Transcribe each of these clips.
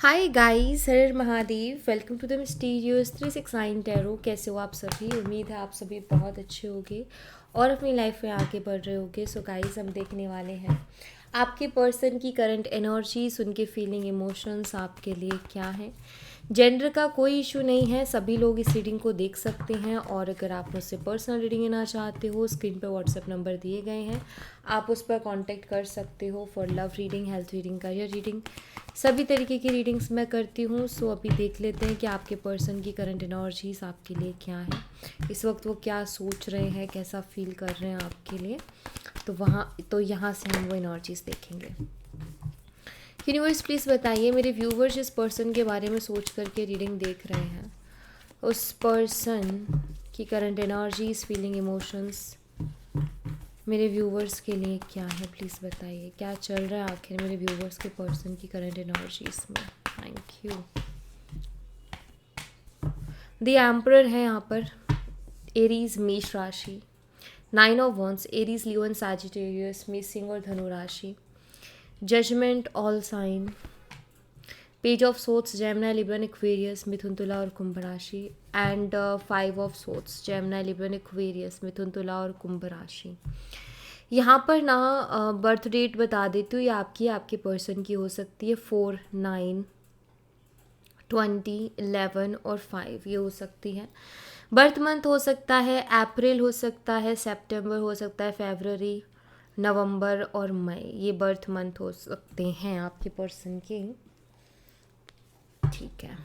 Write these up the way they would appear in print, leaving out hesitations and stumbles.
Hi guys, Har Mahadev. Welcome to the mysterious 369 tarot. कैसे हो आप सभी? उम्मीद है आप सभी बहुत अच्छे होंगे और अपनी लाइफ में आगे बढ़ रहे होंगे। सो गाइस, हम देखने वाले हैं आपके पर्सन की करंट एनर्जीज, उनके फीलिंग, इमोशंस आपके लिए क्या है। जेंडर का कोई इशू नहीं है, सभी लोग इस रीडिंग को देख सकते हैं। और अगर आप मुझसे पर्सनल रीडिंग लेना चाहते हो, स्क्रीन पर व्हाट्सएप नंबर दिए गए हैं, आप उस पर कांटेक्ट कर सकते हो for love reading, health reading, career reading. सभी तरीके की रीडिंग्स मैं करती हूँ। सो अभी देख लेते हैं कि आपके पर्सन की करंट एनर्जीज आपके लिए क्या है, इस वक्त वो क्या सोच रहे हैं, कैसा फील कर रहे हैं आपके लिए। तो यहाँ से हम वो एनर्जीज देखेंगे। यूनिवर्स प्लीज़ बताइए, मेरे व्यूवर्स जिस पर्सन के बारे में सोच करके रीडिंग देख रहे हैं, उस पर्सन की करंट एनर्जीज, फीलिंग, इमोशंस मेरे व्यूवर्स के लिए क्या है। प्लीज़ बताइए क्या चल रहा है आखिर मेरे व्यूवर्स के पर्सन की करंट एनर्जीज में। Thank you. द एम्परर है यहाँ पर, एरीज मेष राशि, 9 of wands, Aries, Leo and Sagittarius, मेष, सिंह और धनु राशि, judgement, all sign, page of swords, Gemini, Libran, Aquarius, मिथुन, तुला और कुंभ राशि, and 5 of swords, Gemini, Libran, Aquarius, मिथुन, तुला और कुंभ राशि। यहाँ पर ना बर्थ डेट बता देती हूँ, ये आपके पर्सन की हो सकती है। 4, 9, 20, 11 और 5 ये हो सकती है। बर्थ मंथ हो सकता है अप्रैल, हो सकता है सितंबर, हो सकता है फरवरी, नवंबर और मई। ये बर्थ मंथ हो सकते हैं आपके पर्सन के। ठीक है,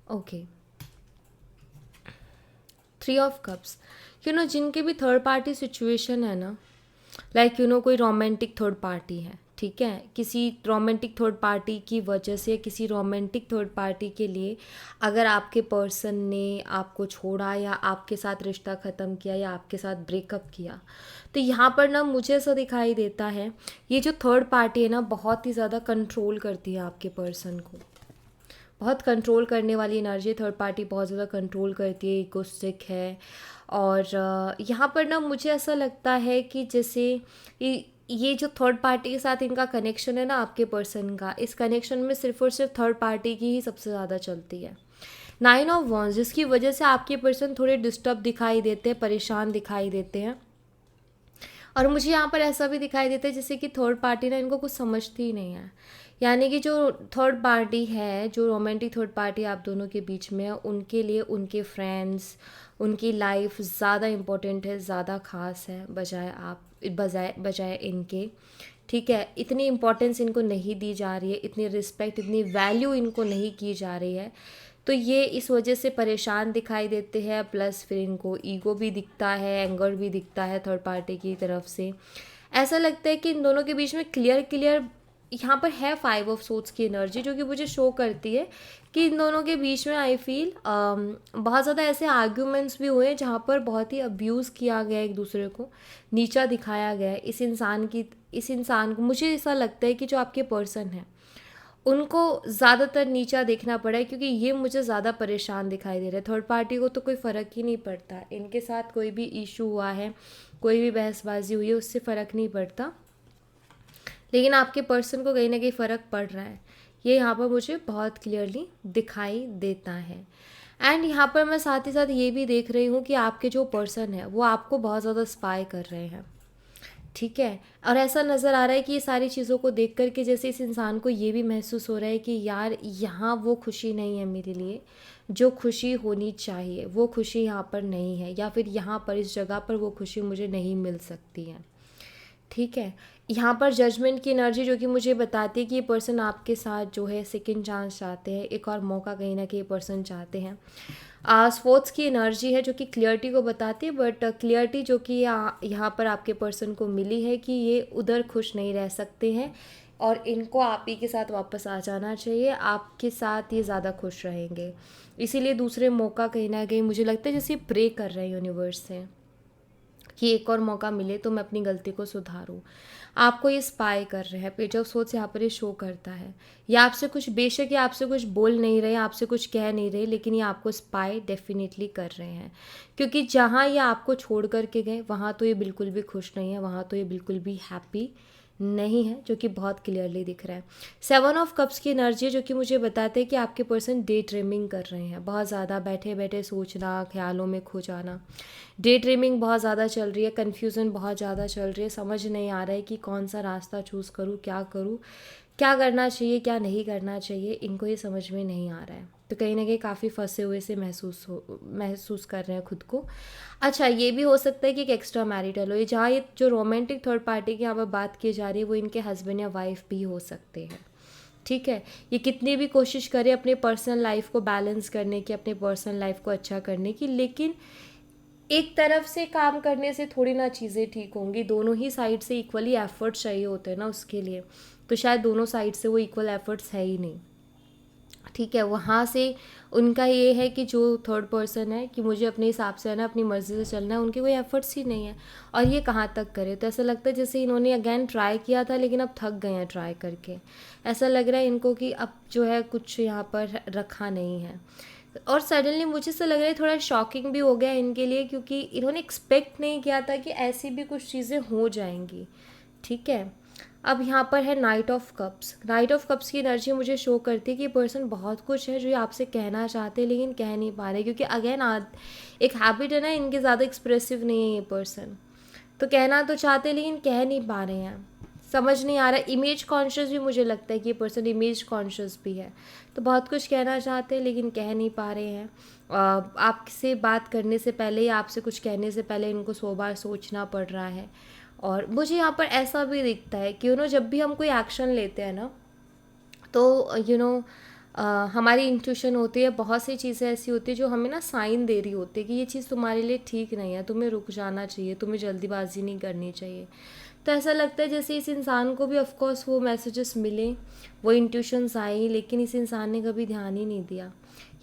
ओके। 3 ऑफ कप्स, जिनके भी थर्ड पार्टी सिचुएशन है ना, लाइक कोई रोमांटिक थर्ड पार्टी है, ठीक है, किसी रोमांटिक थर्ड पार्टी की वजह से, किसी रोमांटिक थर्ड पार्टी के लिए अगर आपके पर्सन ने आपको छोड़ा या आपके साथ रिश्ता ख़त्म किया या आपके साथ ब्रेकअप किया, तो यहाँ पर ना मुझे ऐसा दिखाई देता है, ये जो थर्ड पार्टी है ना बहुत ही ज़्यादा कंट्रोल करती है आपके पर्सन को। बहुत कंट्रोल करने वाली एनर्जी, थर्ड पार्टी बहुत ज़्यादा कंट्रोल करती है, इगोस्टिक है। और यहाँ पर ना मुझे ऐसा लगता है कि जैसे ये जो थर्ड पार्टी के साथ इनका कनेक्शन है ना आपके पर्सन का, इस कनेक्शन में सिर्फ और सिर्फ थर्ड पार्टी की ही सबसे ज़्यादा चलती है। 9 ऑफ वंस, जिसकी वजह से आपके पर्सन थोड़े डिस्टर्ब दिखाई देते हैं, परेशान दिखाई देते हैं। और मुझे यहाँ पर ऐसा भी दिखाई देता है जैसे कि थर्ड पार्टी ना इनको कुछ समझती ही नहीं है। यानी कि जो थर्ड पार्टी है, जो रोमांटिक थर्ड पार्टी आप दोनों के बीच में है, उनके लिए उनके फ्रेंड्स, उनकी लाइफ ज़्यादा इम्पोर्टेंट है, ज़्यादा ख़ास है बजाय इनके। ठीक है, इतनी इम्पोर्टेंस इनको नहीं दी जा रही है, इतनी रिस्पेक्ट, इतनी वैल्यू इनको नहीं की जा रही है। तो ये इस वजह से परेशान दिखाई देते हैं। प्लस फिर इनको ईगो भी दिखता है, एंगर भी दिखता है थर्ड पार्टी की तरफ से। ऐसा लगता है कि इन दोनों के बीच में क्लियर यहाँ पर है 5 ऑफ सोट्स की एनर्जी, जो कि मुझे शो करती है कि इन दोनों के बीच में आई फील बहुत ज़्यादा ऐसे आर्ग्यूमेंट्स भी हुए हैं जहाँ पर बहुत ही अब्यूज़ किया गया, एक दूसरे को नीचा दिखाया गया है। इस इंसान को मुझे ऐसा लगता है कि जो आपके पर्सन है उनको ज़्यादातर नीचा देखना पड़ा है, क्योंकि ये मुझे ज़्यादा परेशान दिखाई दे रहा है। थर्ड पार्टी को तो कोई फ़र्क ही नहीं पड़ता, इनके साथ कोई भी इशू हुआ है, कोई भी बहसबाजी हुई है, उससे फ़र्क नहीं पड़ता। लेकिन आपके पर्सन को कहीं ना कहीं फ़र्क पड़ रहा है, ये यहाँ पर मुझे बहुत क्लियरली दिखाई देता है। एंड यहाँ पर मैं साथ ही साथ ये भी देख रही हूँ कि आपके जो पर्सन है वो आपको बहुत ज़्यादा स्पाई कर रहे हैं, ठीक है। और ऐसा नज़र आ रहा है कि ये सारी चीज़ों को देख कर के जैसे इस इंसान को ये भी महसूस हो रहा है कि यार यहाँ वो खुशी नहीं है मेरे लिए, जो खुशी होनी चाहिए वो खुशी यहाँ पर नहीं है, या फिर यहाँ पर इस जगह पर वो खुशी मुझे नहीं मिल सकती है, ठीक है। यहाँ पर जजमेंट की एनर्जी जो कि मुझे बताती है कि ये पर्सन आपके साथ जो है सेकंड चांस चाहते हैं, एक और मौका कहीं ना कहीं पर्सन चाहते हैं। स्पोर्ट्स की एनर्जी है जो कि क्लियरिटी को बताती है, बट क्लियरिटी जो कि यहाँ पर आपके पर्सन को मिली है कि ये उधर खुश नहीं रह सकते हैं और इनको आप ही के साथ वापस आ जाना चाहिए, आपके साथ ये ज़्यादा खुश रहेंगे। इसीलिए दूसरे मौका कहीं ना कहीं मुझे लगता है जैसे प्रे कर रहे हैं यूनिवर्स से कि एक और मौका मिले तो मैं अपनी गलती को सुधारूँ। आपको ये स्पाई कर रहे हैं, पेज ऑफ सोर्ड्स यहाँ पर ये शो करता है। ये आपसे कुछ, बेशक ये आपसे कुछ बोल नहीं रहे, आपसे कुछ कह नहीं रहे, लेकिन ये आपको स्पाई डेफिनेटली कर रहे हैं। क्योंकि जहाँ ये आपको छोड़ कर के गए वहाँ तो ये बिल्कुल भी खुश नहीं है, वहाँ तो ये बिल्कुल भी हैप्पी नहीं है, जो कि बहुत क्लियरली दिख रहा है। 7 ऑफ कप्स की एनर्जी है, जो कि मुझे बताते हैं कि आपके पर्सन डे ड्रीमिंग कर रहे हैं, बहुत ज़्यादा बैठे बैठे सोचना, ख्यालों में खो जाना। डे ड्रीमिंग बहुत ज़्यादा चल रही है, कन्फ्यूज़न बहुत ज़्यादा चल रही है, समझ नहीं आ रहा है कि कौन सा रास्ता चूज़ करूँ, क्या करना चाहिए, क्या नहीं करना चाहिए, इनको ये समझ में नहीं आ रहा है। तो कहीं ना कहीं काफ़ी फंसे हुए से महसूस कर रहे हैं खुद को। अच्छा, ये भी हो सकता है कि एक एक्स्ट्रा मैरिटल हो, ये जहाँ ये जो रोमांटिक थर्ड पार्टी की यहाँ पर बात की जा रही है वो इनके हस्बैंड या वाइफ भी हो सकते हैं। ठीक है, ये कितनी भी कोशिश करें अपने पर्सनल लाइफ को बैलेंस करने की, अपने पर्सनल लाइफ को अच्छा करने की, लेकिन एक तरफ से काम करने से थोड़ी ना चीज़ें ठीक होंगी। दोनों ही साइड से इक्वली एफर्ट चाहिए होते हैं ना उसके लिए, तो शायद दोनों साइड से वो इक्वल एफर्ट्स है ही नहीं। ठीक है, वहाँ से उनका ये है कि जो थर्ड पर्सन है कि मुझे अपने हिसाब से है ना, अपनी मर्ज़ी से चलना है, उनके कोई एफर्ट्स ही नहीं है। और ये कहाँ तक करे, तो ऐसा लगता है जैसे इन्होंने अगेन ट्राई किया था लेकिन अब थक गए हैं ट्राई करके। ऐसा लग रहा है इनको कि अब जो है कुछ यहाँ पर रखा नहीं है। और सडनली मुझे ऐसा लग रहा है थोड़ा शॉकिंग भी हो गया इनके लिए, क्योंकि इन्होंने एक्सपेक्ट नहीं किया था कि ऐसी भी कुछ चीज़ें हो जाएंगी। ठीक है, अब यहाँ पर है night of cups. Night of cups की एनर्जी मुझे शो करती है कि ये पर्सन बहुत कुछ है जो ये आपसे कहना चाहते हैं लेकिन कह नहीं पा रहे, क्योंकि अगेन एक हैबिट है ना इनके, ज़्यादा एक्सप्रेसिव नहीं है ये पर्सन, तो कहना तो चाहते हैं लेकिन कह नहीं पा रहे हैं, समझ नहीं आ रहा। इमेज कॉन्शियस भी मुझे लगता है कि ये पर्सन इमेज कॉन्शियस भी है, तो बहुत कुछ कहना चाहते हैं लेकिन कह नहीं पा रहे हैं। आपसे बात करने से पहले या आपसे कुछ कहने से पहले इनको 100 बार सोचना पड़ रहा है। और मुझे यहाँ पर ऐसा भी दिखता है कि जब भी हम कोई एक्शन लेते हैं ना, तो हमारी इंट्यूशन होती है, बहुत सी चीज़ें ऐसी होती है जो हमें ना साइन दे रही होती है कि ये चीज़ तुम्हारे लिए ठीक नहीं है, तुम्हें रुक जाना चाहिए, तुम्हें जल्दीबाजी नहीं करनी चाहिए। तो ऐसा लगता है जैसे इस इंसान को भी ऑफकोर्स वो मैसेजेस मिले, वो इंट्यूशंस आई, लेकिन इस इंसान ने कभी ध्यान ही नहीं दिया,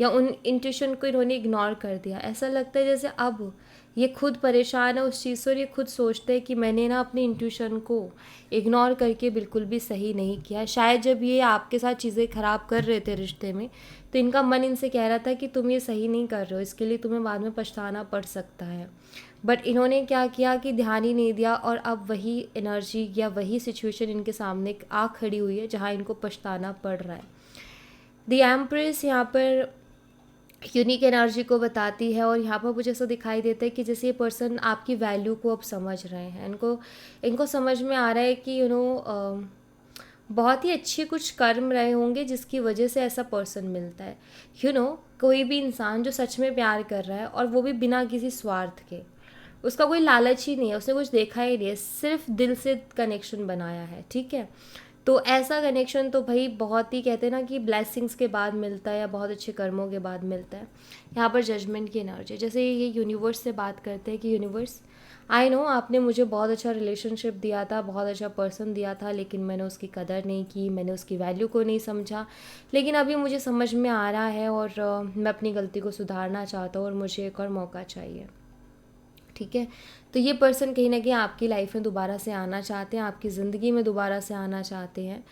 या उन इंट्यूशन को इन्होंने इग्नोर कर दिया। ऐसा लगता है जैसे अब ये खुद परेशान है उस चीज़ से, और ये खुद सोचते हैं कि मैंने ना अपनी इंट्यूशन को इग्नोर करके बिल्कुल भी सही नहीं किया। शायद जब ये आपके साथ चीज़ें ख़राब कर रहे थे रिश्ते में, तो इनका मन इनसे कह रहा था कि तुम ये सही नहीं कर रहे हो, इसके लिए तुम्हें बाद में पछताना पड़ सकता है। बट इन्होंने क्या किया कि ध्यान ही नहीं दिया, और अब वही एनर्जी या वही सिचुएशन इनके सामने आ खड़ी हुई है जहाँ इनको पछताना पड़ रहा है। द एम्प्रेस यहाँ पर यूनिक एनर्जी को बताती है, और यहाँ पर मुझे ऐसा दिखाई देता है कि जैसे ये पर्सन आपकी वैल्यू को अब समझ रहे हैं, इनको समझ में आ रहा है कि बहुत ही अच्छे कुछ कर्म रहे होंगे जिसकी वजह से ऐसा पर्सन मिलता है। कोई भी इंसान जो सच में प्यार कर रहा है, और वो भी बिना किसी स्वार्थ के, उसका कोई लालच ही नहीं है, उसने कुछ देखा ही नहीं है, सिर्फ दिल से कनेक्शन बनाया है। ठीक है, तो ऐसा कनेक्शन तो भाई बहुत ही, कहते हैं ना कि ब्लेसिंग्स के बाद मिलता है या बहुत अच्छे कर्मों के बाद मिलता है। यहाँ पर जजमेंट की एनर्जी, जैसे ये यूनिवर्स से बात करते हैं कि यूनिवर्स, आई नो आपने मुझे बहुत अच्छा रिलेशनशिप दिया था, बहुत अच्छा पर्सन दिया था, लेकिन मैंने उसकी कदर नहीं की, मैंने उसकी वैल्यू को नहीं समझा, लेकिन अभी मुझे समझ में आ रहा है, और मैं अपनी गलती को सुधारना चाहता हूँ, और मुझे एक और मौका चाहिए। ठीक है, तो ये पर्सन कहीं ना कहीं आपकी लाइफ में दोबारा से आना चाहते हैं, आपकी ज़िंदगी में दोबारा से आना चाहते हैं।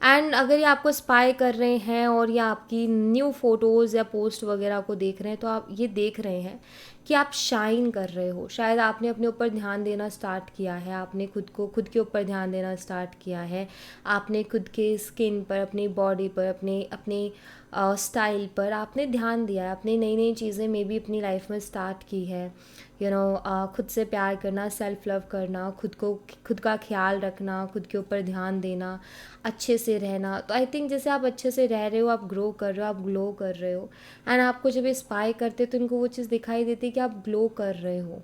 एंड अगर ये आपको स्पाई कर रहे हैं और या आपकी न्यू फ़ोटोज़ या पोस्ट वगैरह को देख रहे हैं, तो आप ये देख रहे हैं कि आप शाइन कर रहे हो। शायद आपने अपने ऊपर ध्यान देना स्टार्ट किया है, आपने खुद के ऊपर ध्यान देना स्टार्ट किया है, आपने खुद के स्किन पर, अपनी बॉडी पर, अपने स्टाइल पर आपने ध्यान दिया है, आपने नई नई चीज़ें मे बी अपनी लाइफ में स्टार्ट की है। खुद से प्यार करना, सेल्फ लव करना, खुद का ख्याल रखना, खुद के ऊपर ध्यान देना, अच्छे से रहना। तो आई थिंक जैसे आप अच्छे से रह रहे हो, आप ग्रो कर रहे हो, आप ग्लो कर रहे हो, एंड आपको जब ये स्पाई करते तो इनको वो चीज़ दिखाई देती है कि आप ग्लो कर रहे हो।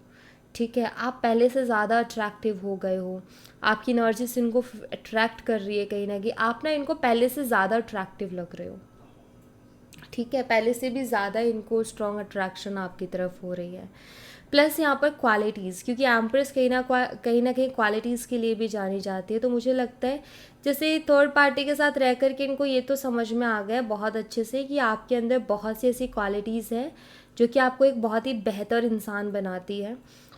ठीक है, आप पहले से ज़्यादा अट्रैक्टिव हो गए हो, आपकी एनर्जी से इनको अट्रैक्ट कर रही है कहीं ना कहीं, आप ना इनको पहले से ज़्यादा अट्रैक्टिव लग रहे हो। ठीक है, पहले से भी ज़्यादा इनको स्ट्रॉन्ग अट्रैक्शन आपकी तरफ हो रही है। प्लस यहाँ पर क्वालिटीज़, क्योंकि एम्प्रेस कहीं ना कहीं क्वालिटीज़ के लिए भी जानी जाती है, तो मुझे लगता है जैसे थर्ड पार्टी के साथ रह कर के इनको ये तो समझ में आ गया बहुत अच्छे से कि आपके अंदर बहुत सी ऐसी क्वालिटीज़ हैं जो कि आपको एक बहुत ही बेहतर इंसान बनाती है।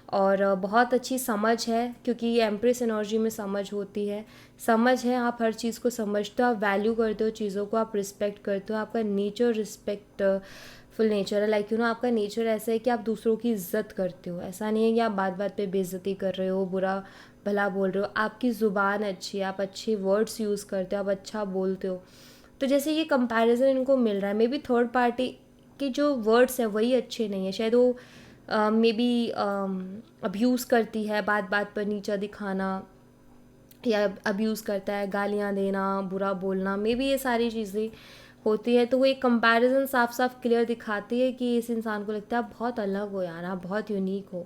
और बहुत अच्छी समझ है, क्योंकि ये एम्प्रेस एनर्जी में समझ होती है। समझ है, आप हर चीज़ को समझते हो, आप वैल्यू करते हो चीज़ों को, आप रिस्पेक्ट करते हो, आपका नेचर रिस्पेक्टफुल नेचर है। लाइक आपका नेचर ऐसा है कि आप दूसरों की इज्जत करते हो। ऐसा नहीं है कि आप बात बात पे बेइज्जती कर रहे हो, बुरा भला बोल रहे हो। आपकी ज़ुबान अच्छी है, आप अच्छे वर्ड्स यूज़ करते हो, आप अच्छा बोलते हो। तो जैसे ये कंपैरिजन इनको मिल रहा है, मे बी थर्ड पार्टी के जो वर्ड्स हैं वही अच्छे नहीं है, शायद वो मे बी अब्यूज़ करती है, बात बात पर नीचा दिखाना, या अब्यूज़ करता है, गालियाँ देना, बुरा बोलना, मे बी ये सारी चीज़ें होती है। तो वो एक कंपैरिजन साफ साफ क्लियर दिखाती है कि इस इंसान को लगता है आप बहुत अलग हो यार, आप बहुत यूनिक हो।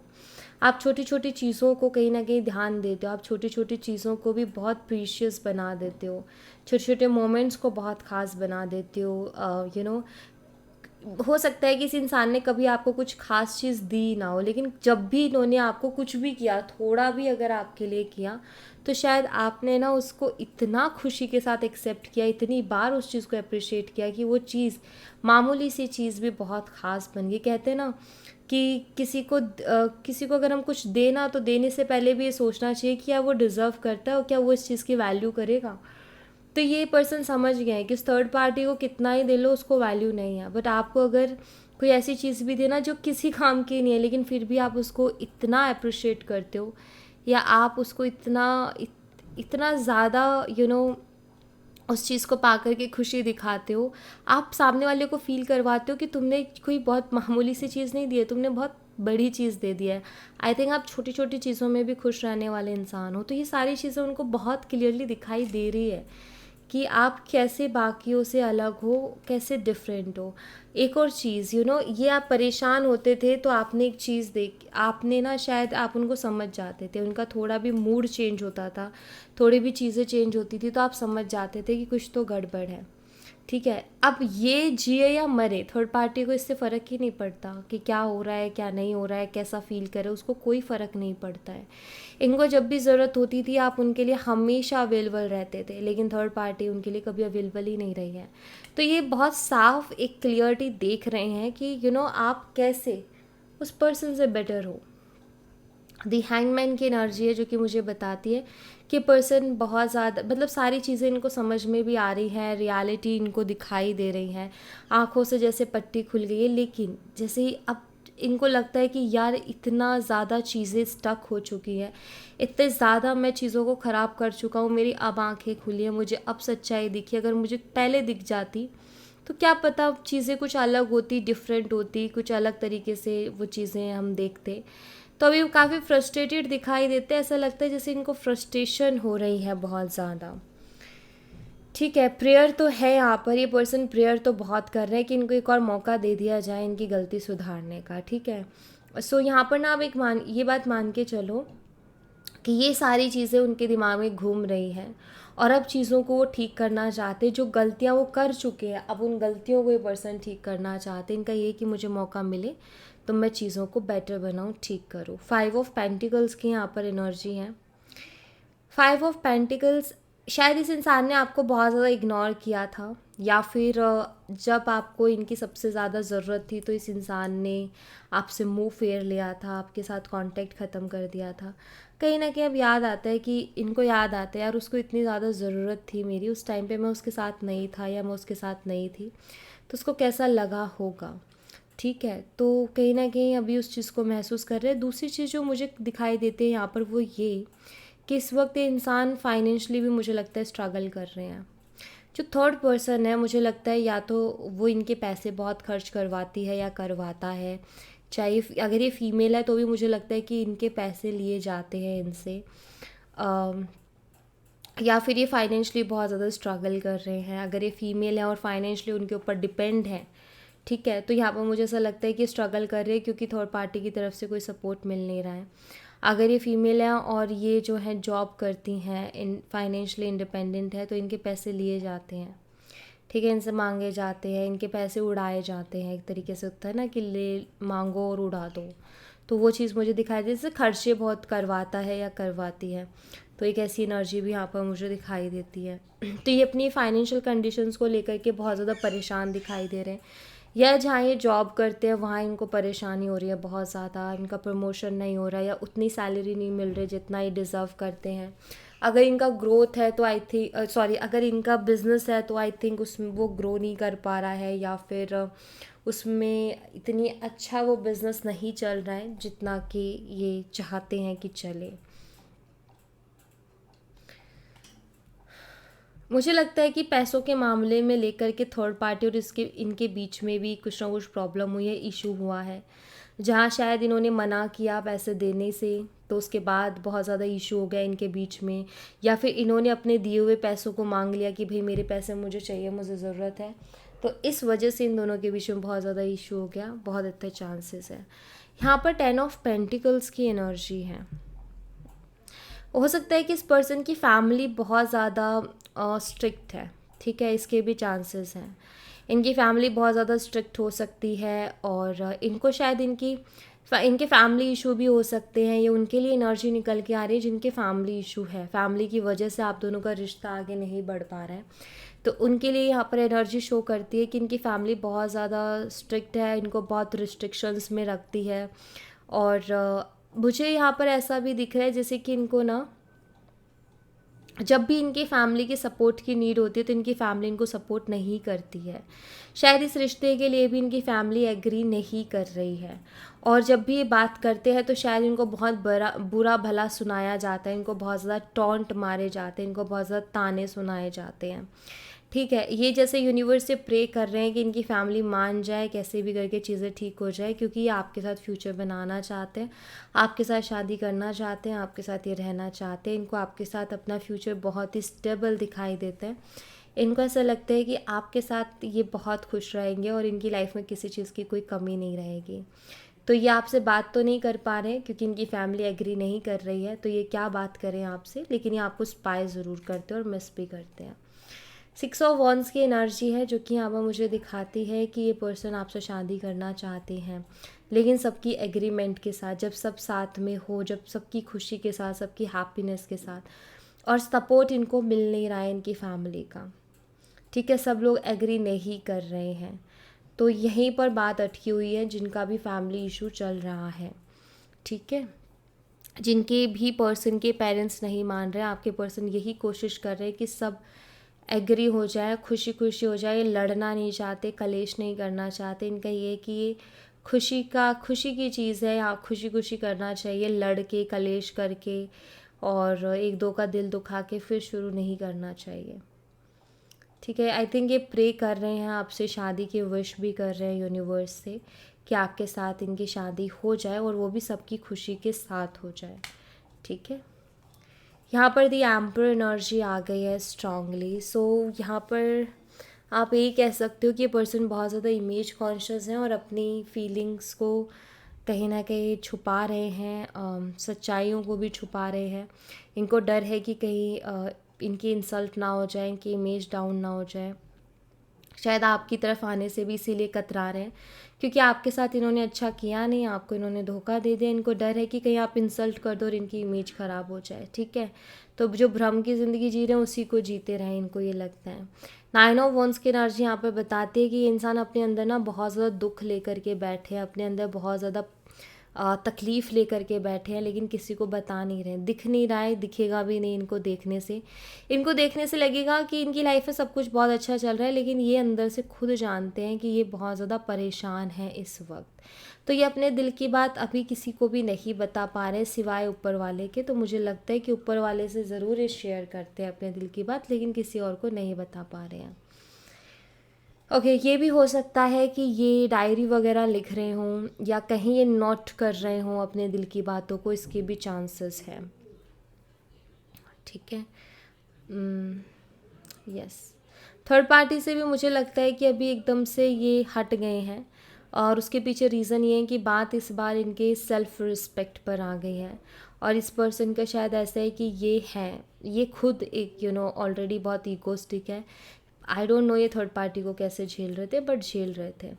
आप छोटी छोटी चीज़ों को कहीं ना कहीं ध्यान देते हो, आप छोटी छोटी चीज़ों को भी बहुत प्रीशियस बना देते हो, छोटे छोटे मोमेंट्स को बहुत ख़ास बना देते हो। हो सकता है कि इस इंसान ने कभी आपको कुछ खास चीज़ दी ना हो, लेकिन जब भी इन्होंने आपको कुछ भी किया, थोड़ा भी अगर आपके लिए किया, तो शायद आपने ना उसको इतना खुशी के साथ एक्सेप्ट किया, इतनी बार उस चीज़ को अप्रिशिएट किया कि वो चीज़, मामूली सी चीज़ भी बहुत ख़ास बन गई। कहते हैं ना कि किसी को अगर हम कुछ देना, तो देने से पहले भी ये सोचना चाहिए कि क्या वो डिज़र्व करता है और क्या वो इस चीज़ की वैल्यू करेगा। तो ये पर्सन समझ गए हैं कि उस थर्ड पार्टी को कितना ही दे लो उसको वैल्यू नहीं है। बट आपको अगर कोई ऐसी चीज़ भी देना जो किसी काम की नहीं है, लेकिन फिर भी आप उसको इतना अप्रिशिएट करते हो, या आप उसको इतना ज़्यादा उस चीज़ को पा कर के खुशी दिखाते हो, आप सामने वाले को फील करवाते हो कि तुमने कोई बहुत मामूली सी चीज़ नहीं दी है, तुमने बहुत बड़ी चीज़ दे दी है। आई थिंक आप छोटी छोटी चीज़ों में भी खुश रहने वाले इंसान हो। तो ये सारी चीज़ें उनको बहुत क्लियरली दिखाई दे रही है कि आप कैसे बाकियों से अलग हो, कैसे डिफरेंट हो। एक और चीज़, ये आप परेशान होते थे तो आपने एक चीज़ आपने ना, शायद आप उनको समझ जाते थे, उनका थोड़ा भी मूड चेंज होता था, थोड़ी भी चीज़ें चेंज होती थी, तो आप समझ जाते थे कि कुछ तो गड़बड़ है। ठीक है, अब ये जिए या मरे, थर्ड पार्टी को इससे फ़र्क ही नहीं पड़ता कि क्या हो रहा है क्या नहीं हो रहा है, कैसा फील करे, उसको कोई फ़र्क नहीं पड़ता है। इनको जब भी ज़रूरत होती थी आप उनके लिए हमेशा अवेलेबल रहते थे, लेकिन थर्ड पार्टी उनके लिए कभी अवेलेबल ही नहीं रही है। तो ये बहुत साफ एक क्लियरिटी देख रहे हैं कि आप कैसे उस पर्सन से बेटर हो। दी हैंगमैन की एनर्जी है जो कि मुझे बताती है कि पर्सन बहुत ज़्यादा, मतलब सारी चीज़ें इनको समझ में भी आ रही है, रियलिटी इनको दिखाई दे रही है, आँखों से जैसे पट्टी खुल गई है। लेकिन जैसे ही अब इनको लगता है कि यार इतना ज़्यादा चीज़ें स्टक हो चुकी है, इतने ज़्यादा मैं चीज़ों को ख़राब कर चुका हूँ, मेरी अब आँखें खुली हैं, मुझे अब सच्चाई दिखी। अगर मुझे पहले दिख जाती तो क्या पता चीज़ें कुछ अलग होती, डिफरेंट होती, कुछ अलग तरीके से वो चीज़ें हम देखते। तो अभी वो काफ़ी फ्रस्ट्रेटेड दिखाई देते हैं, ऐसा लगता है जैसे इनको फ्रस्ट्रेशन हो रही है बहुत ज़्यादा। ठीक है, प्रेयर तो है यहाँ पर, ये पर्सन प्रेयर तो बहुत कर रहे हैं कि इनको एक और मौका दे दिया जाए इनकी गलती सुधारने का। ठीक है, सो यहाँ पर ना आप ये बात मान के चलो कि ये सारी चीज़ें उनके दिमाग में घूम रही हैं, और अब चीज़ों को वो ठीक करना चाहते, जो गलतियाँ वो कर चुके हैं, अब उन गलतियों को ये पर्सन ठीक करना चाहते। इनका ये कि मुझे मौका मिले तो मैं चीज़ों को बेटर बनाऊँ, ठीक करूँ। 5 ऑफ पेंटिकल्स की यहाँ पर एनर्जी है। 5 ऑफ पेंटिकल्स, शायद इस इंसान ने आपको बहुत ज़्यादा इग्नोर किया था, या फिर जब आपको इनकी सबसे ज़्यादा ज़रूरत थी तो इस इंसान ने आपसे मुंह फेर लिया था, आपके साथ कांटेक्ट ख़त्म कर दिया था। कहीं ना कहीं अब याद आता है कि इनको याद आता है यार उसको इतनी ज़्यादा ज़रूरत थी मेरी, उस टाइम पे मैं उसके साथ नहीं था या मैं उसके साथ नहीं थी, तो उसको कैसा लगा होगा। ठीक है, तो कहीं ना कहीं अभी उस चीज़ को महसूस कर रहे हैं। दूसरी चीज़ जो मुझे दिखाई देती है यहाँ पर वो ये कि इस वक्त ये इंसान फाइनेंशियली भी मुझे लगता है स्ट्रगल कर रहे हैं। जो थर्ड पर्सन है मुझे लगता है या तो वो इनके पैसे बहुत खर्च करवाती है या करवाता है, चाहे अगर ये फीमेल है तो भी मुझे लगता है कि इनके पैसे लिए जाते हैं इनसे, या फिर ये फाइनेंशियली बहुत ज़्यादा स्ट्रगल कर रहे हैं। अगर ये फीमेल है और फाइनेंशियली उनके ऊपर डिपेंड है, ठीक है, तो यहाँ पर मुझे ऐसा लगता है कि स्ट्रगल कर रहे हैं क्योंकि थर्ड पार्टी की तरफ से कोई सपोर्ट मिल नहीं रहा है। अगर ये फीमेल है और ये जो है जॉब करती हैं, इन फाइनेंशियली इंडिपेंडेंट है, तो इनके पैसे लिए जाते हैं। ठीक है, इनसे मांगे जाते हैं, इनके पैसे उड़ाए जाते हैं। एक तरीके से होता है ना कि ले मांगो और उड़ा दो, तो वो चीज़ मुझे दिखाई दे, जैसे खर्चे बहुत करवाता है या करवाती है। तो एक ऐसी एनर्जी भी यहाँ पर मुझे दिखाई देती है। तो ये अपनी फाइनेंशियल कंडीशंस को लेकर के बहुत ज़्यादा परेशान दिखाई दे रहे हैं, या जहाँ ये जॉब करते हैं वहाँ इनको परेशानी हो रही है बहुत ज़्यादा, इनका प्रमोशन नहीं हो रहा या उतनी सैलरी नहीं मिल रही जितना ये डिज़र्व करते हैं। अगर इनका ग्रोथ है तो आई थिंक अगर इनका बिजनेस है तो आई थिंक उसमें वो ग्रो नहीं कर पा रहा है, या फिर उसमें इतनी अच्छा वो बिज़नेस नहीं चल रहा है जितना कि ये चाहते हैं कि चले। मुझे लगता है कि पैसों के मामले में लेकर के थर्ड पार्टी और इसके इनके बीच में भी कुछ ना कुछ प्रॉब्लम हुई है, इशू हुआ है, जहाँ शायद इन्होंने मना किया पैसे देने से, तो उसके बाद बहुत ज़्यादा इशू हो गया इनके बीच में, या फिर इन्होंने अपने दिए हुए पैसों को मांग लिया कि भाई मेरे पैसे मुझे चाहिए, मुझे ज़रूरत है, तो इस वजह से इन दोनों के बीच में बहुत ज़्यादा इशू हो गया। बहुत अच्छे चांसेस है। यहाँ पर 10 ऑफ पेंटिकल्स की एनर्जी है। हो सकता है कि इस पर्सन की फैमिली बहुत ज़्यादा स्ट्रिक्ट है, ठीक है, इसके भी चांसेस हैं। इनकी फैमिली बहुत ज़्यादा स्ट्रिक्ट हो सकती है, और इनको शायद इनके फैमिली इशू भी हो सकते हैं। ये उनके लिए एनर्जी निकल के आ रही है जिनके फैमिली इशू है, फैमिली की वजह से आप दोनों का रिश्ता आगे नहीं बढ़ पा रहा है, तो उनके लिए यहाँ पर एनर्जी शो करती है कि इनकी फैमिली बहुत ज़्यादा स्ट्रिक्ट है, इनको बहुत रिस्ट्रिक्शंस में रखती है। और मुझे यहाँ पर ऐसा भी दिख रहा है जैसे कि इनको ना, जब भी इनकी फैमिली की सपोर्ट की नीड होती है तो इनकी फैमिली इनको सपोर्ट नहीं करती है। शायद इस रिश्ते के लिए भी इनकी फैमिली एग्री नहीं कर रही है, और जब भी ये बात करते हैं तो शायद इनको बहुत बुरा भला सुनाया जाता है, इनको बहुत ज़्यादा टॉन्ट मारे जाते हैं, इनको बहुत ज़्यादा ताने सुनाए जाते हैं, ठीक है। ये जैसे यूनिवर्स से प्रे कर रहे हैं कि इनकी फैमिली मान जाए, कैसे भी करके चीज़ें ठीक हो जाए, क्योंकि ये आपके साथ फ्यूचर बनाना चाहते हैं, आपके साथ शादी करना चाहते हैं, आपके साथ ये रहना चाहते हैं। इनको आपके साथ अपना फ्यूचर बहुत ही स्टेबल दिखाई देता है। इनको ऐसा लगता है कि आपके साथ ये बहुत खुश रहेंगे और इनकी लाइफ में किसी चीज़ की कोई कमी नहीं रहेगी। तो ये आपसे बात तो नहीं कर पा रहे हैं क्योंकि इनकी फैमिली एग्री नहीं कर रही है, तो ये क्या बात करें आपसे, लेकिन ये आपको स्पाई ज़रूर करते हैं और मिस भी करते हैं। 6 ऑफ वॉन्ड्स की एनर्जी है जो कि यहाँ पर मुझे दिखाती है कि ये पर्सन आपसे शादी करना चाहते हैं, लेकिन सबकी एग्रीमेंट के साथ, जब सब साथ में हो, जब सबकी खुशी के साथ, सबकी हैप्पीनेस के साथ, और सपोर्ट इनको मिल नहीं रहा है इनकी फैमिली का, ठीक है, सब लोग एग्री नहीं कर रहे हैं। तो यहीं पर बात अटकी हुई है, जिनका भी फैमिली इशू चल रहा है, ठीक है, जिनके भी पर्सन के पेरेंट्स नहीं मान रहे, आपके पर्सन यही कोशिश कर रहे हैं कि सब एग्री हो जाए, खुशी खुशी हो जाए, लड़ना नहीं चाहते, कलेश नहीं करना चाहते। इनका ये कि ये खुशी की चीज़ है, आप खुशी खुशी करना चाहिए, लड़ के कलेश करके और एक दो का दिल दुखा के फिर शुरू नहीं करना चाहिए, ठीक है। आई थिंक ये प्रे कर रहे हैं आपसे, शादी की विश भी कर रहे हैं यूनिवर्स से कि आपके साथ इनकी शादी हो जाए और वो भी सबकी खुशी के साथ हो जाए, ठीक है। यहाँ पर दी एम्पर एनर्जी आ गई है स्ट्रांगली। सो यहाँ पर आप यही कह सकते हो कि ये पर्सन बहुत ज़्यादा इमेज कॉन्शियस हैं और अपनी फीलिंग्स को कहीं ना कहीं छुपा रहे हैं, सच्चाइयों को भी छुपा रहे हैं। इनको डर है कि कहीं इनकी इंसल्ट ना हो जाए, इनकी इमेज डाउन ना हो जाए। शायद आपकी तरफ आने से भी इसीलिए कतरा रहे हैं क्योंकि आपके साथ इन्होंने अच्छा किया नहीं, आपको इन्होंने धोखा दे दिया। इनको डर है कि कहीं आप इंसल्ट कर दो और इनकी इमेज ख़राब हो जाए, ठीक है। तो जो भ्रम की ज़िंदगी जी रहे हैं उसी को जीते रहें, इनको ये लगता है। 9 ऑफ वंस की एनर्जी यहाँ पर बताती है कि ये इंसान अपने अंदर ना बहुत ज़्यादा दुख लेकर के बैठे हैं, अपने अंदर बहुत ज़्यादा तकलीफ़ लेकर के बैठे हैं, लेकिन किसी को बता नहीं रहे, दिख नहीं रहा है, दिखेगा भी नहीं इनको देखने से। इनको देखने से लगेगा कि इनकी लाइफ में सब कुछ बहुत अच्छा चल रहा है, लेकिन ये अंदर से खुद जानते हैं कि ये बहुत ज़्यादा परेशान है इस वक्त। तो ये अपने दिल की बात अभी किसी को भी नहीं बता पा रहे सिवाय ऊपर वाले के। तो मुझे लगता है कि ऊपर वाले से ज़रूर ये शेयर करते हैं अपने दिल की बात, लेकिन किसी और को नहीं बता पा रहे हैं। ओके, ये भी हो सकता है कि ये डायरी वगैरह लिख रहे हों या कहीं ये नोट कर रहे हों अपने दिल की बातों को, इसके भी चांसेस है, ठीक है। यस, थर्ड पार्टी से भी मुझे लगता है कि अभी एकदम से ये हट गए हैं, और उसके पीछे रीज़न ये है कि बात इस बार इनके सेल्फ़ रिस्पेक्ट पर आ गई है। और इस पर्सन का शायद ऐसा है कि ये खुद एक ऑलरेडी बहुत ईगोस्टिक है, आई डोंट नो ये थर्ड पार्टी को कैसे झेल रहे थे, बट झेल रहे थे।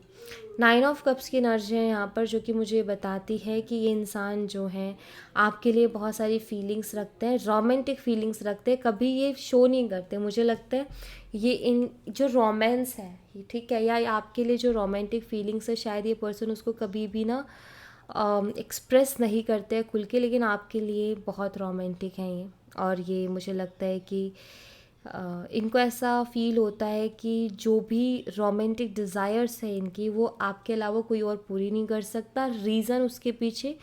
9 ऑफ कप्स की एनर्जी है यहाँ पर, जो कि मुझे बताती है कि ये इंसान जो है आपके लिए बहुत सारी फीलिंग्स रखते हैं, रोमांटिक फीलिंग्स रखते हैं, कभी ये शो नहीं करते। मुझे लगता है ये इन जो रोमांस है, ठीक है, या आपके लिए जो रोमांटिक फीलिंग्स है, शायद ये पर्सन उसको कभी भी ना एक्सप्रेस नहीं करते हैं खुल के, लेकिन आपके लिए बहुत रोमांटिक हैं ये। और ये मुझे लगता है कि इनको ऐसा फील होता है कि जो भी रोमांटिक डिज़ायर्स है इनकी, वो आपके अलावा कोई और पूरी नहीं कर सकता। रीज़न उसके पीछे,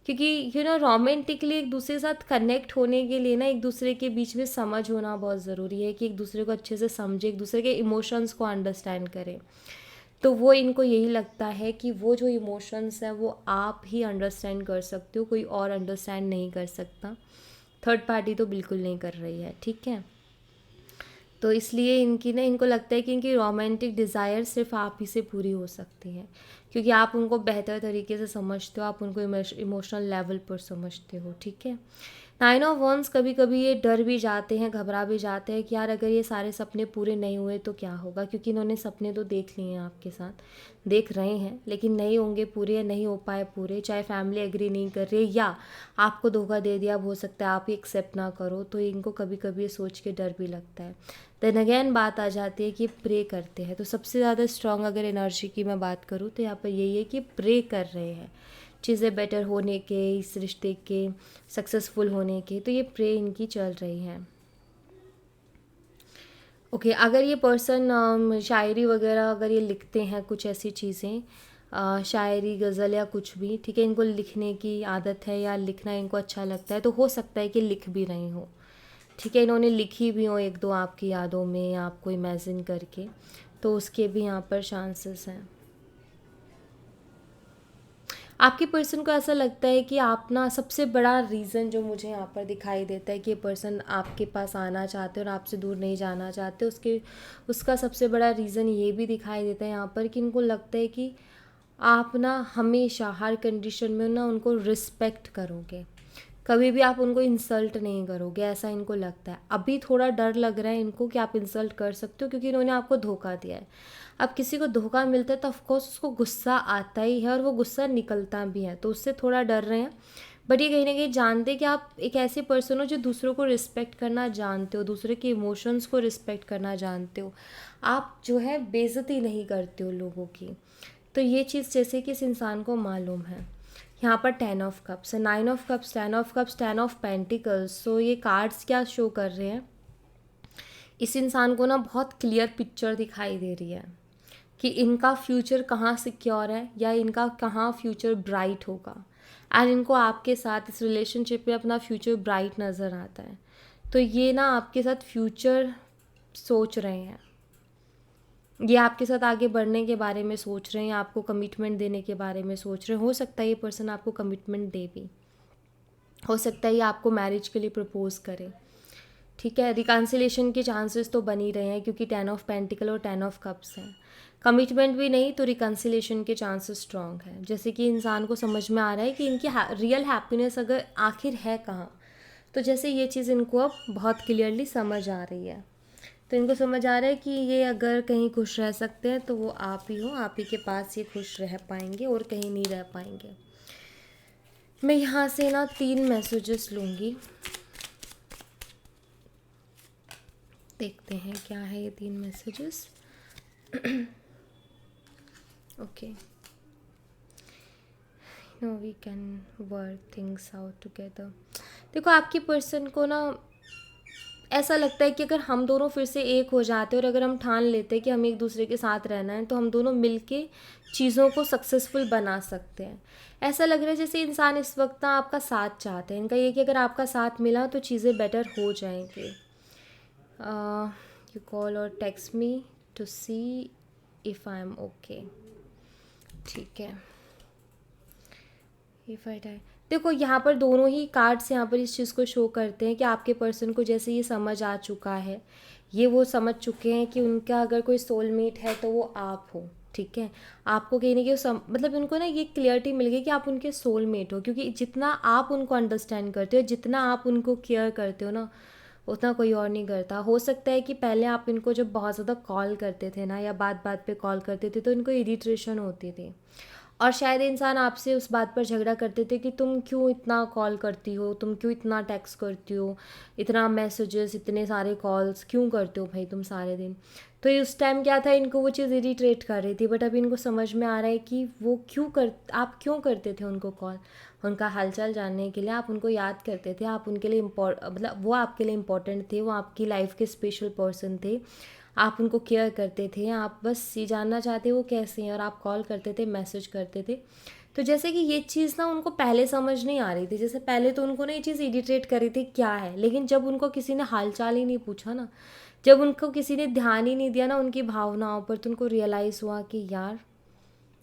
क्योंकि रोमांटिकली एक दूसरे के साथ कनेक्ट होने के लिए ना एक दूसरे के बीच में समझ होना बहुत ज़रूरी है, कि एक दूसरे को अच्छे से समझे, एक दूसरे के इमोशंस को अंडरस्टैंड करें। तो वो इनको यही लगता है कि वो जो इमोशंस हैं वो आप ही अंडरस्टैंड कर सकते हो, कोई और अंडरस्टैंड नहीं कर सकता। थर्ड पार्टी तो बिल्कुल नहीं कर रही है, ठीक है। तो इसलिए इनको लगता है कि इनकी रोमांटिक डिज़ायर सिर्फ आप ही से पूरी हो सकती है, क्योंकि आप उनको बेहतर तरीके से समझते हो, आप उनको इमोशनल लेवल पर समझते हो, ठीक है। 9 ऑफ वंस, कभी कभी ये डर भी जाते हैं, घबरा भी जाते हैं कि यार अगर ये सारे सपने पूरे नहीं हुए तो क्या होगा, क्योंकि इन्होंने सपने तो देख लिए हैं आपके साथ, देख रहे हैं, लेकिन नहीं होंगे पूरे, नहीं हो पाए पूरे, चाहे फैमिली एग्री नहीं कर रही है या आपको धोखा दे दिया, अब हो सकता है आप ही एक्सेप्ट ना करो, तो इनको कभी कभी ये सोच के डर भी लगता है। देन अगेन बात आ जाती है कि प्रे करते हैं, तो सबसे ज़्यादा स्ट्रॉन्ग अगर एनर्जी की मैं बात करूँ तो यहाँ पर यही है कि प्रे कर रहे हैं चीज़ें बेटर होने के, इस रिश्ते के सक्सेसफुल होने के, तो ये प्रे इनकी चल रही है। ओके, अगर ये पर्सन शायरी वगैरह अगर ये लिखते हैं, कुछ ऐसी चीज़ें, शायरी गज़ल या कुछ भी, ठीक है, इनको लिखने की आदत है या लिखना इनको अच्छा लगता है, तो हो सकता है कि लिख भी रही हो, ठीक है, इन्होंने लिखी भी हो एक दो आपकी यादों में या आपको इमेजिन करके, तो उसके भी यहाँ पर चांसेस हैं। आपके पर्सन को ऐसा लगता है कि आप ना, सबसे बड़ा रीज़न जो मुझे यहाँ पर दिखाई देता है कि ये पर्सन आपके पास आना चाहते और आपसे दूर नहीं जाना चाहते, उसका सबसे बड़ा रीज़न ये भी दिखाई देता है यहाँ पर कि इनको लगता है कि आप ना हमेशा हर कंडीशन में ना उनको रिस्पेक्ट करोगे, कभी भी आप उनको इंसल्ट नहीं करोगे, ऐसा इनको लगता है। अभी थोड़ा डर लग रहा है इनको कि आप इंसल्ट कर सकते हो, क्योंकि इन्होंने आपको धोखा दिया है। अब किसी को धोखा मिलता है तो ऑफकोर्स उसको गुस्सा आता ही है और वो गुस्सा निकलता भी है, तो उससे थोड़ा डर रहे हैं। बट ये कहीं ना कहीं जानते हैं कि आप एक ऐसे पर्सन हो जो दूसरों को रिस्पेक्ट करना जानते हो, दूसरे के इमोशंस को रिस्पेक्ट करना जानते हो, आप जो है बेइज्जती नहीं करते हो लोगों की। तो ये चीज़ जैसे कि इस इंसान को मालूम है। यहाँ पर 10 ऑफ कप्स है, 9 of cups, 10 of cups, 10 of pentacles. So ये कार्ड्स क्या शो कर रहे हैं, इस इंसान को ना बहुत क्लियर पिक्चर दिखाई दे रही है कि इनका फ्यूचर कहाँ सिक्योर है या इनका कहाँ फ्यूचर ब्राइट होगा, एंड इनको आपके साथ इस रिलेशनशिप में अपना फ्यूचर ब्राइट नज़र आता है। तो ये ना आपके साथ फ्यूचर सोच रहे हैं, ये आपके साथ आगे बढ़ने के बारे में सोच रहे हैं, आपको कमिटमेंट देने के बारे में सोच रहे हैं। हो सकता है ये पर्सन आपको कमिटमेंट दे भी, हो सकता है ये आपको मैरिज के लिए प्रपोज करे, ठीक है। रिकन्सिलेशन के चांसेस तो बन ही रहे हैं, क्योंकि 10 ऑफ पेंटिकल और 10 ऑफ कप्स हैं। कमिटमेंट भी नहीं तो रिकन्सिलेशन के चांसेस स्ट्रॉन्ग हैं, जैसे कि इंसान को समझ में आ रहा है कि इनकी रियल हैप्पीनेस अगर आखिर है कहाँ, तो जैसे ये चीज़ इनको अब बहुत क्लियरली समझ आ रही है। तो इनको समझ आ रहा है कि ये अगर कहीं खुश रह सकते हैं तो वो आप ही हो, आप ही के पास ये खुश रह पाएंगे और कहीं नहीं रह पाएंगे। मैं यहाँ से ना 3 मैसेजेस लूँगी, देखते हैं क्या है ये 3 messages. Okay, no we can work things out together. देखो आपके पर्सन को ना ऐसा लगता है कि अगर हम दोनों फिर से एक हो जाते और अगर हम ठान लेते कि हम एक दूसरे के साथ रहना है, तो हम दोनों मिलके चीज़ों को सक्सेसफुल बना सकते हैं। ऐसा लग रहा है जैसे इंसान इस वक्त ना आपका साथ चाहते हैं, इनका ये कि अगर आपका साथ मिला तो चीज़ें बेटर हो जाएंगी। यू कॉल और text me to see if I am okay, ठीक है। इफ़ आई डाई, देखो यहाँ पर दोनों ही कार्ड्स यहाँ पर इस चीज़ को शो करते हैं कि आपके पर्सन को जैसे ये समझ आ चुका है, ये वो समझ चुके हैं कि उनका अगर कोई सोलमेट है तो वो आप हो, ठीक है। आपको कहीं ना कहीं मतलब उनको ना ये क्लियरिटी मिल गई कि आप उनके सोलमेट हो, क्योंकि जितना आप उनको अंडरस्टैंड करते हो, जितना आप उनको केयर करते हो ना, उतना कोई और नहीं करता। हो सकता है कि पहले आप इनको जब बहुत ज़्यादा कॉल करते थे ना, या बात बात पे कॉल करते थे, तो इनको इरिटेशन होती थी, और शायद इंसान आपसे उस बात पर झगड़ा करते थे कि तुम क्यों इतना कॉल करती हो, तुम क्यों इतना टेक्स्ट करती हो, इतना मैसेजेस, इतने सारे कॉल्स क्यों करते हो भाई तुम सारे दिन। तो उस टाइम क्या था, इनको वो चीज़ इरिटेट कर रही थी, बट अभी इनको समझ में आ रहा है कि वो आप क्यों करते थे उनको कॉल। उनका हालचाल जानने के लिए आप उनको याद करते थे, आप उनके लिए मतलब वो आपके लिए इम्पोर्टेंट थे, वो आपकी लाइफ के स्पेशल पर्सन थे, आप उनको केयर करते थे, आप बस ये जानना चाहते वो कैसे हैं, और आप कॉल करते थे, मैसेज करते थे। तो जैसे कि ये चीज़ ना उनको पहले समझ नहीं आ रही थी, जैसे पहले तो उनको ना ये चीज़ इरिटेट कर रही थी क्या है, लेकिन जब उनको किसी ने हालचाल ही नहीं पूछा ना, जब उनको किसी ने ध्यान ही नहीं दिया ना उनकी भावनाओं पर, तो उनको रियलाइज़ हुआ कि यार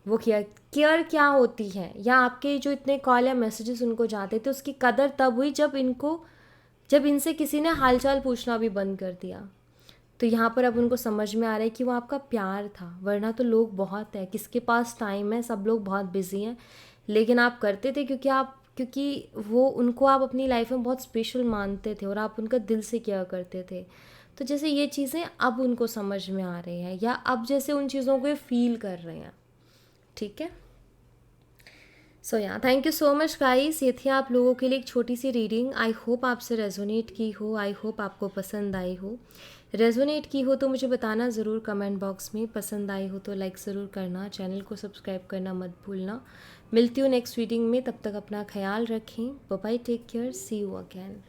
वो केयर केयर क्या होती है, या आपके जो इतने कॉल या मैसेजेस उनको जाते थे उसकी कदर तब हुई जब इनसे किसी ने हालचाल पूछना भी बंद कर दिया। तो यहाँ पर अब उनको समझ में आ रहा है कि वो आपका प्यार था, वरना तो लोग बहुत है, किसके पास टाइम है, सब लोग बहुत बिजी हैं, लेकिन आप करते थे क्योंकि वो उनको आप अपनी लाइफ में बहुत स्पेशल मानते थे और आप उनका दिल से केयर करते थे। तो जैसे ये चीज़ें अब उनको समझ में आ रही हैं, या अब जैसे उन चीज़ों को फील कर रहे हैं। ठीक है। सो या thank you so much guys, ये थी आप लोगों के लिए एक छोटी सी रीडिंग। आई होप आपसे रेजोनेट की हो, आई होप आपको पसंद आई हो। रेजोनेट की हो तो मुझे बताना ज़रूर कमेंट बॉक्स में, पसंद आई हो तो लाइक ज़रूर करना, चैनल को सब्सक्राइब करना मत भूलना। मिलती हूँ नेक्स्ट रीडिंग में, तब तक अपना ख्याल रखें। Bye bye, take care, see you again.